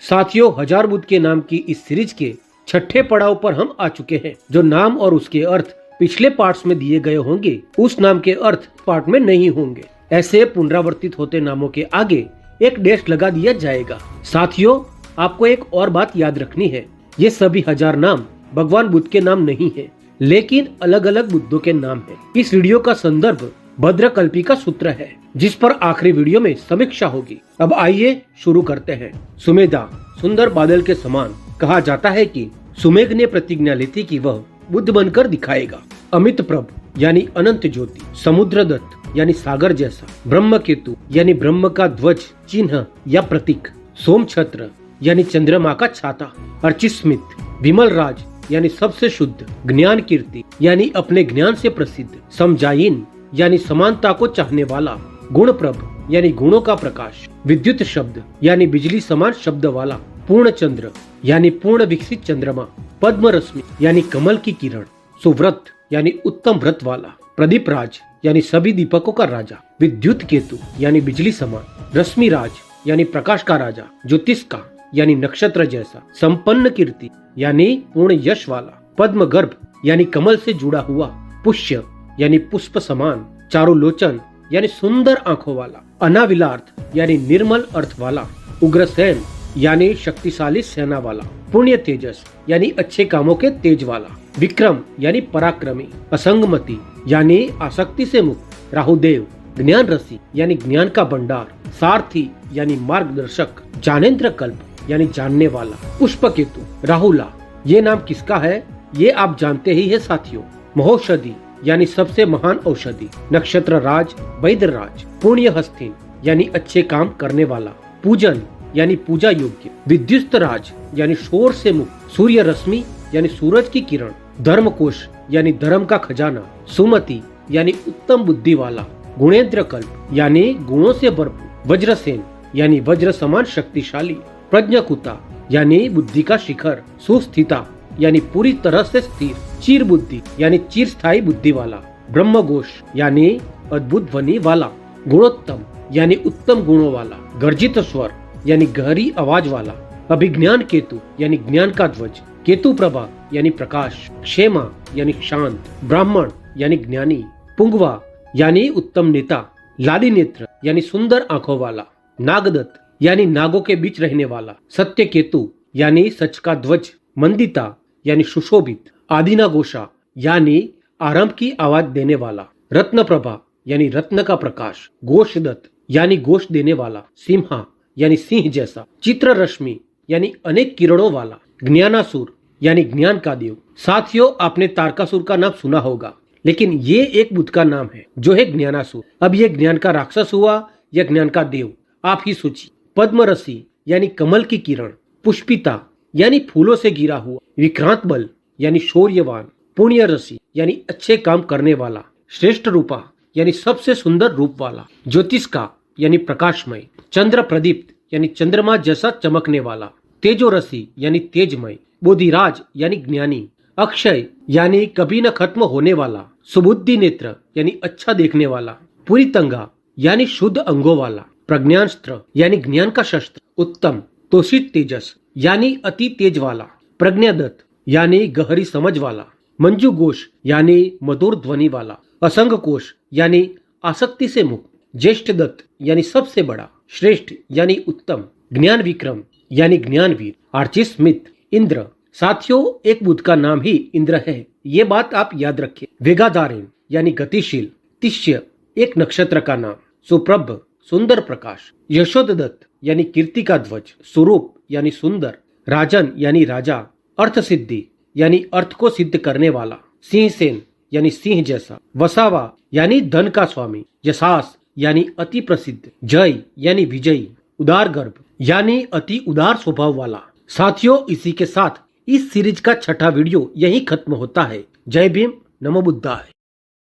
साथियों, हजार बुद्ध के नाम की इस सीरीज के छठे पड़ाव पर हम आ चुके हैं। जो नाम और उसके अर्थ पिछले पार्ट्स में दिए गए होंगे, उस नाम के अर्थ पार्ट में नहीं होंगे। ऐसे पुनरावर्तित होते नामों के आगे एक डैश लगा दिया जाएगा। साथियों, आपको एक और बात याद रखनी है, ये सभी हजार नाम भगवान बुद्ध के नाम नहीं है, लेकिन अलग अलग बुद्धों के नाम है। इस वीडियो का संदर्भ भद्रकल्पी का सूत्र है, जिस पर आखिरी वीडियो में समीक्षा होगी। अब आइए शुरू करते हैं। सुमेधा, सुंदर बादल के समान। कहा जाता है कि सुमेघ ने प्रतिज्ञा ली थी कि वह बुद्ध बनकर दिखाएगा। अमित प्रभ यानी अनंत ज्योति। समुद्रदत्त यानी सागर जैसा। ब्रह्म केतु यानी ब्रह्म का ध्वज, चिन्ह या प्रतीक। सोम छत्र यानी चंद्रमा का छाता। अर्चिस्मित, विमल राज यानी सबसे शुद्ध। ज्ञान कीर्ति यानी अपने ज्ञान से प्रसिद्ध। समजायिन यानी समानता को चाहने वाला। गुण प्रभ यानी गुणों का प्रकाश। विद्युत शब्द यानी बिजली समान शब्द वाला। पूर्ण चंद्र यानी पूर्ण विकसित चंद्रमा। पद्म रश्मि यानी कमल की किरण। सुव्रत यानी उत्तम व्रत वाला। प्रदीप राज यानी सभी दीपकों का राजा। विद्युत केतु यानी बिजली समान। रश्मि राज यानी प्रकाश का राजा। ज्योतिष यानी नक्षत्र जैसा। संपन्न कीर्ति यानी पूर्ण यश वाला। पद्म गर्भ यानी कमल से जुड़ा हुआ। पुष्य यानी पुष्प समान। चारुलोचन यानी सुंदर आंखों वाला। अनाविलार्थ यानी निर्मल अर्थ वाला। उग्रसेन यानी शक्तिशाली सेना वाला। पुण्य तेजस यानी अच्छे कामों के तेज वाला। विक्रम यानी पराक्रमी। असंगमति यानी आसक्ति से मुक्त। राहुदेव ज्ञान रसी यानी ज्ञान का भंडार। सारथी यानी मार्गदर्शक। ज्ञानेन्द्र कल्प यानी जानने वाला। पुष्पकेतु, राहुला, ये नाम किसका है ये आप जानते ही है साथियों। महौषधि यानी सबसे महान औषधि। नक्षत्र राज, वैद्य राज। पुण्य हस्तिन यानी अच्छे काम करने वाला। पूजन यानी पूजा योग्य। विद्युत राज यानी शोर से मुक्त। सूर्य रश्मि यानी सूरज की किरण। धर्मकोश यानी धर्म का खजाना। सुमति यानी उत्तम बुद्धि वाला। गुणेंद्र कल्प यानी गुणों से भरपूर। वज्रसेन यानी वज्र समान शक्तिशाली। प्रज्ञाकुता यानी बुद्धि का शिखर। सुस्थिता यानी पूरी तरह से स्थिर। चीर बुद्धि यानी चिरस्थायी बुद्धि वाला। ब्रह्मघोष यानी अद्भुत ध्वनि वाला। गुणोत्तम यानी उत्तम गुणों वाला। गर्जित स्वर यानी गहरी आवाज वाला। अभिज्ञान केतु यानी ज्ञान का ध्वज। केतु प्रभा यानी प्रकाश। क्षेमा यानी शांत। ब्राह्मण यानी ज्ञानी। पुंगवा यानी उत्तम नेता। लाली नेत्र यानी सुंदर आंखों वाला। नागदत्त यानी नागों के बीच रहने वाला। सत्य केतु यानी सच का ध्वज। मंदिता यानी सुशोभित। आदिनागोषा यानी आरंभ की आवाज देने वाला। रत्न प्रभा यानी रत्न का प्रकाश। घोषदत्त यानी घोष देने वाला। सिंहा यानी सिंह जैसा। चित्र रश्मि यानी अनेक किरणों वाला। ज्ञानासुर यानी ज्ञान का देव। साथियों, आपने तारकासुर का नाम सुना होगा, लेकिन ये एक बुद्ध का नाम है जो है ज्ञानासुर। अब ये ज्ञान का राक्षस हुआ या ज्ञान का देव, आप ही सोचिए। पद्म रसी यानी कमल की किरण। पुष्पिता यानी फूलों से गिरा हुआ। विक्रांत बल यानी शौर्यवान। पुण्य रसी यानी अच्छे काम करने वाला। श्रेष्ठ रूपा यानी सबसे सुंदर रूप वाला। ज्योतिष का यानी प्रकाशमय। चंद्र प्रदीप्त यानी चंद्रमा जैसा चमकने वाला। तेजो रसी यानी तेजमय। बोधिराज यानी ज्ञानी। अक्षय यानी कभी न खत्म होने वाला। सुबुद्धि नेत्र यानी अच्छा देखने वाला। पुरीतंगा यानी शुद्ध अंगों वाला। प्रज्ञास्त्र यानी ज्ञान का शस्त्र। उत्तम तोषित तेजस यानी अति तेज वाला। प्रज्ञादत्त यानी गहरी समझ वाला। मंजू घोष यानी मधुर ध्वनि वाला। असंग कोश यानी आसक्ति से मुक्त। ज्येष्ठ दत्त यानी सबसे बड़ा। श्रेष्ठ यानी उत्तम। ज्ञान विक्रम यानी ज्ञानवीर। आर्चिस्मित इंद्र। साथियों, एक बुद्ध का नाम ही इंद्र है, ये बात आप याद रखिए। वेगाधारेन यानी गतिशील। तिष्य एक नक्षत्र का नाम। सुप्रभ सुंदर प्रकाश। यशोदत्त यानी कीर्ति का ध्वज। स्वरूप यानी सुंदर। राजन यानी राजा। अर्थ सिद्धि यानी अर्थ को सिद्ध करने वाला। सिंहसेन यानी सिंह जैसा। वसावा यानी धन का स्वामी। यशास यानी अति प्रसिद्ध। जय यानी विजयी। उदार गर्भ यानी अति उदार स्वभाव वाला। साथियों, इसी के साथ इस सीरीज का छठा वीडियो यही खत्म होता है। जय भीम, नमो बुद्धाय।